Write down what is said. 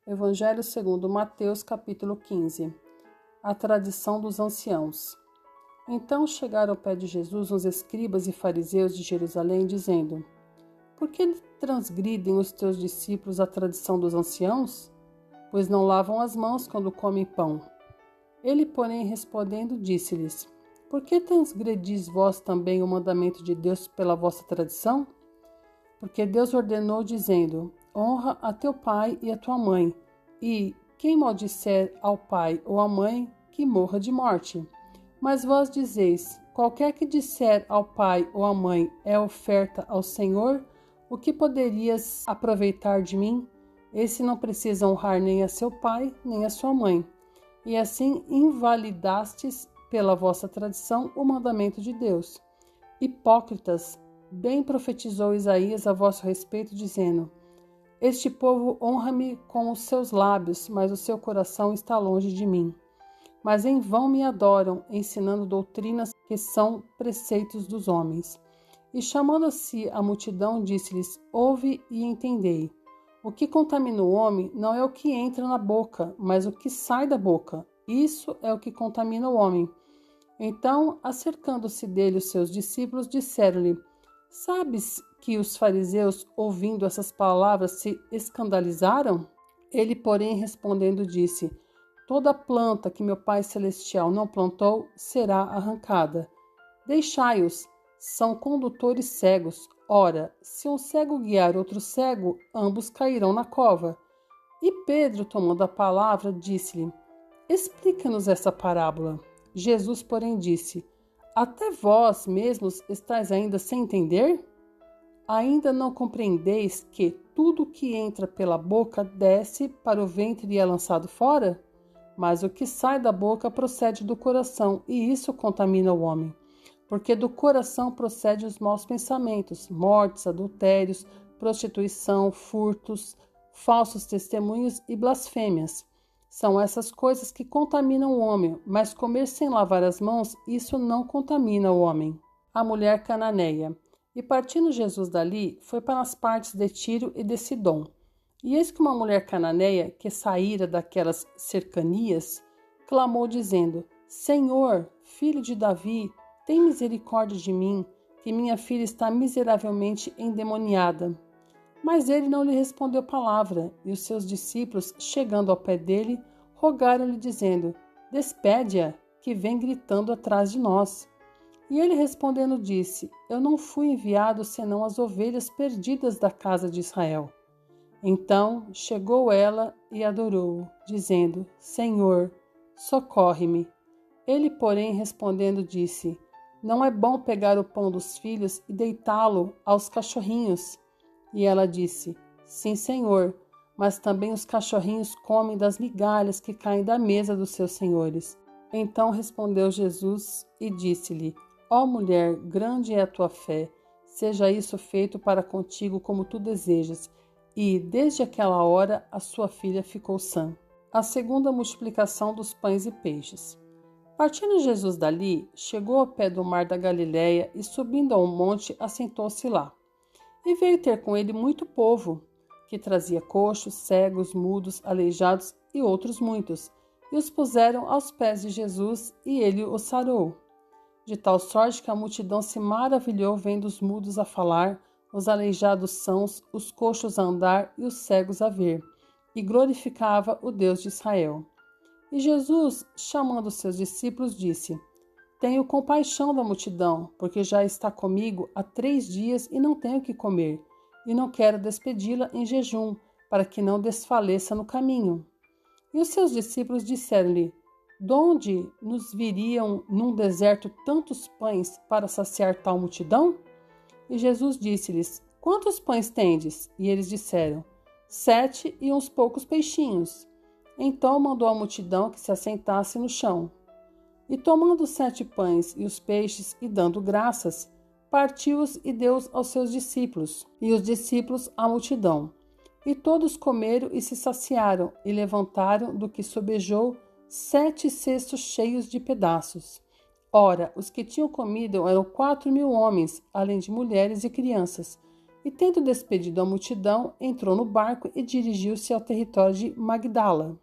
Evangelho segundo Mateus, capítulo 15. A tradição dos anciãos. Então chegaram ao pé de Jesus uns escribas e fariseus de Jerusalém, dizendo: Por que transgridem os teus discípulos a tradição dos anciãos? Pois não lavam as mãos quando comem pão. Ele, porém, respondendo, disse-lhes: Por que transgredis vós também o mandamento de Deus pela vossa tradição? Porque Deus ordenou, dizendo: Honra a teu pai e a tua mãe, e quem maldisser ao pai ou à mãe, que morra de morte. Mas vós dizeis: qualquer que disser ao pai ou à mãe é oferta ao Senhor, o que poderias aproveitar de mim? Esse não precisa honrar nem a seu pai, nem a sua mãe. E assim invalidastes pela vossa tradição o mandamento de Deus. Hipócritas, bem profetizou Isaías a vosso respeito, dizendo: Este povo honra-me com os seus lábios, mas o seu coração está longe de mim. Mas em vão me adoram, ensinando doutrinas que são preceitos dos homens. E chamando-se a multidão, disse-lhes: Ouve e entendei. O que contamina o homem não é o que entra na boca, mas o que sai da boca. Isso é o que contamina o homem. Então, acercando-se dele os seus discípulos, disseram-lhe: Sabes que os fariseus, ouvindo essas palavras, se escandalizaram? Ele, porém, respondendo, disse: Toda planta que meu Pai Celestial não plantou será arrancada. Deixai-os, são condutores cegos. Ora, se um cego guiar outro cego, ambos cairão na cova. E Pedro, tomando a palavra, disse-lhe: Explica-nos essa parábola. Jesus, porém, disse: Até vós mesmos estáis ainda sem entender? Ainda não compreendeis que tudo que entra pela boca desce para o ventre e é lançado fora? Mas o que sai da boca procede do coração, e isso contamina o homem. Porque do coração procedem os maus pensamentos, mortes, adultérios, prostituição, furtos, falsos testemunhos e blasfêmias. São essas coisas que contaminam o homem, mas comer sem lavar as mãos, isso não contamina o homem. A mulher cananeia. E partindo Jesus dali, foi para as partes de Tiro e de Sidom. E eis que uma mulher cananeia, que saíra daquelas cercanias, clamou dizendo: Senhor, filho de Davi, tem misericórdia de mim, que minha filha está miseravelmente endemoniada. Mas ele não lhe respondeu palavra, e os seus discípulos, chegando ao pé dele, rogaram-lhe, dizendo: Despede-a, que vem gritando atrás de nós. E ele respondendo disse: Eu não fui enviado senão as ovelhas perdidas da casa de Israel. Então chegou ela e adorou-o, dizendo: Senhor, socorre-me. Ele, porém, respondendo, disse: Não é bom pegar o pão dos filhos e deitá-lo aos cachorrinhos. E ela disse: Sim, Senhor, mas também os cachorrinhos comem das migalhas que caem da mesa dos seus senhores. Então respondeu Jesus e disse-lhe: Ó mulher, grande é a tua fé, seja isso feito para contigo como tu desejas. E, desde aquela hora, a sua filha ficou sã. A segunda multiplicação dos pães e peixes. Partindo Jesus dali, chegou ao pé do mar da Galileia e, subindo a um monte, assentou-se lá. E veio ter com ele muito povo, que trazia coxos, cegos, mudos, aleijados e outros muitos, e os puseram aos pés de Jesus, e ele os sarou. De tal sorte que a multidão se maravilhou vendo os mudos a falar, os aleijados sãos, os coxos a andar e os cegos a ver, e glorificava o Deus de Israel. E Jesus, chamando seus discípulos, disse: Tenho compaixão da multidão, porque já está comigo há 3 dias e não tenho o que comer, e não quero despedi-la em jejum, para que não desfaleça no caminho. E os seus discípulos disseram-lhe: Donde nos viriam num deserto tantos pães para saciar tal multidão? E Jesus disse-lhes: Quantos pães tendes? E eles disseram: 7 e uns poucos peixinhos. Então mandou a multidão que se assentasse no chão. E tomando os 7 pães e os peixes, e dando graças, partiu-os e deu-os aos seus discípulos, e os discípulos à multidão. E todos comeram e se saciaram, e levantaram do que sobejou 7 cestos cheios de pedaços. Ora, os que tinham comido eram 4.000 homens, além de mulheres e crianças. E, tendo despedido a multidão, entrou no barco e dirigiu-se ao território de Magdala.